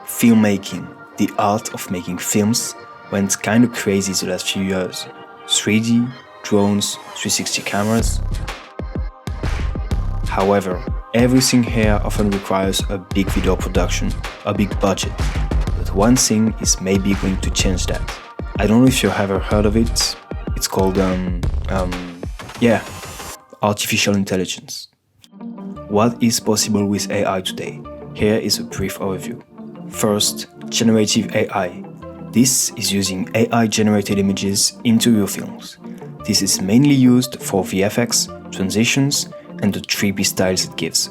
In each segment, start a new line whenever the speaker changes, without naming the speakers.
Filmmaking, the art of making films, went kind of crazy the last few years. 3D, drones, 360 cameras. However, everything here often requires a big video production, a big budget. But one thing is maybe going to change that. I don't know if you've ever heard of it. It's called, artificial intelligence. What is possible with AI today? Here is a brief overview. First, generative AI. This is using AI-generated images into your films. This is mainly used for VFX, transitions, and the 3D styles it gives.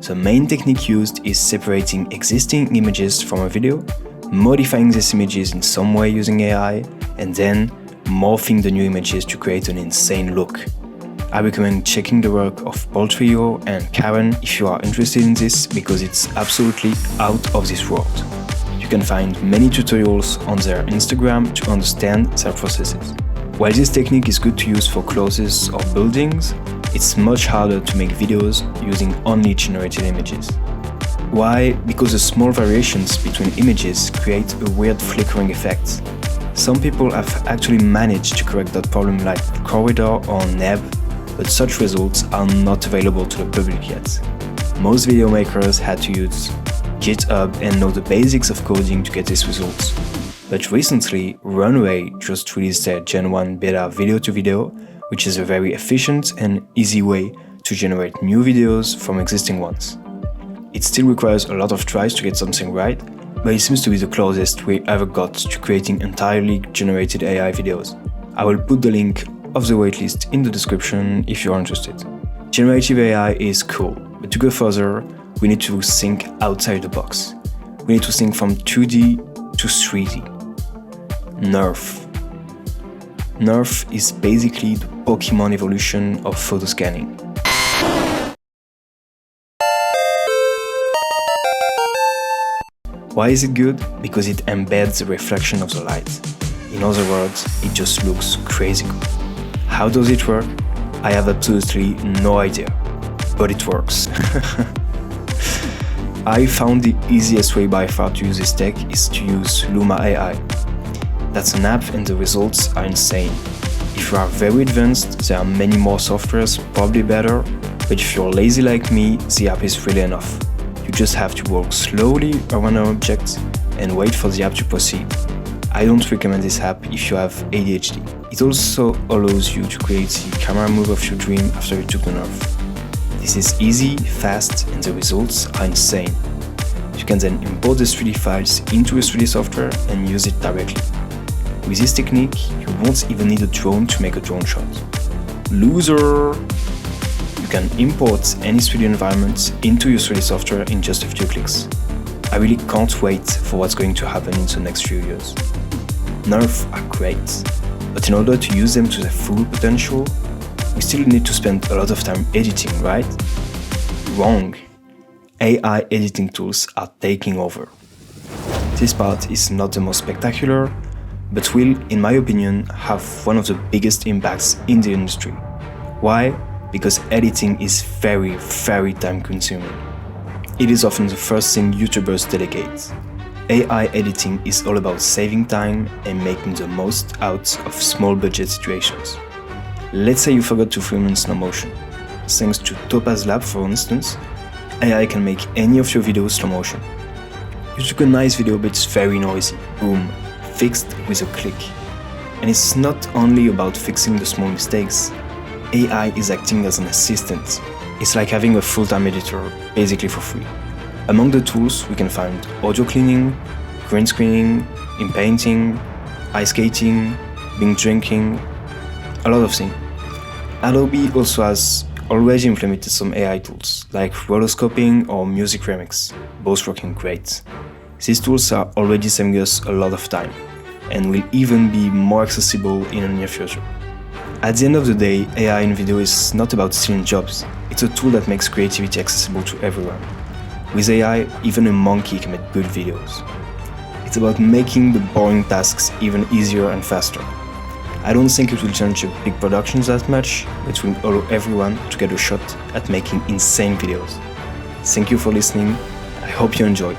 The main technique used is separating existing images from a video, modifying these images in some way using AI, and then morphing the new images to create an insane look. I recommend checking the work of Trillo and Karen if you are interested in this, because it's absolutely out of this world. You can find many tutorials on their Instagram to understand their processes. While this technique is good to use for clothes or buildings, it's much harder to make videos using only generated images. Why? Because the small variations between images create a weird flickering effect. Some people have actually managed to correct that problem like Corridor or Neb, but such results are not available to the public yet. Most video makers had to use GitHub and know the basics of coding to get these results. But recently, Runway just released their Gen 1 beta video-to-video, which is a very efficient and easy way to generate new videos from existing ones. It still requires a lot of tries to get something right, but it seems to be the closest we ever got to creating entirely generated AI videos. I will put the link of the waitlist in the description if you are interested. Generative AI is cool, but to go further, we need to think outside the box. We need to think from 2D to 3D. Nerf. Nerf is basically the Pokemon evolution of photo scanning. Why is it good? Because it embeds the reflection of the light. In other words, it just looks crazy good. How does it work? I have absolutely no idea, but it works. I found the easiest way by far to use this tech is to use Luma AI. That's an app and the results are insane. If you are very advanced, there are many more softwares, probably better, but if you're lazy like me, the app is really enough. You just have to walk slowly around an object and wait for the app to proceed. I don't recommend this app if you have ADHD. It also allows you to create the camera move of your dream after you took the nerf. This is easy, fast, and the results are insane. You can then import the 3D files into a 3D software and use it directly. With this technique, you won't even need a drone to make a drone shot. Loser! You can import any 3D environment into your 3D software in just a few clicks. I really can't wait for what's going to happen in the next few years. Nerf are great, but in order to use them to their full potential, we still need to spend a lot of time editing, right? Wrong. AI editing tools are taking over. This part is not the most spectacular, but will, in my opinion, have one of the biggest impacts in the industry. Why? Because editing is very, very time consuming. It is often the first thing YouTubers delegate. AI editing is all about saving time and making the most out of small budget situations. Let's say you forgot to film in slow motion. Thanks to Topaz Labs, for instance, AI can make any of your videos slow motion. You took a nice video but it's very noisy. Boom, fixed with a click. And it's not only about fixing the small mistakes. AI is acting as an assistant. It's like having a full-time editor, basically for free. Among the tools, we can find audio cleaning, green screening, inpainting, ice skating, binge drinking, a lot of things. Adobe also has already implemented some AI tools, like rotoscoping or music remix, both working great. These tools are already saving us a lot of time, and will even be more accessible in the near future. At the end of the day, AI in video is not about stealing jobs. It's a tool that makes creativity accessible to everyone. With AI, even a monkey can make good videos. It's about making the boring tasks even easier and faster. I don't think it will change the big productions that much, but it will allow everyone to get a shot at making insane videos. Thank you for listening. I hope you enjoyed.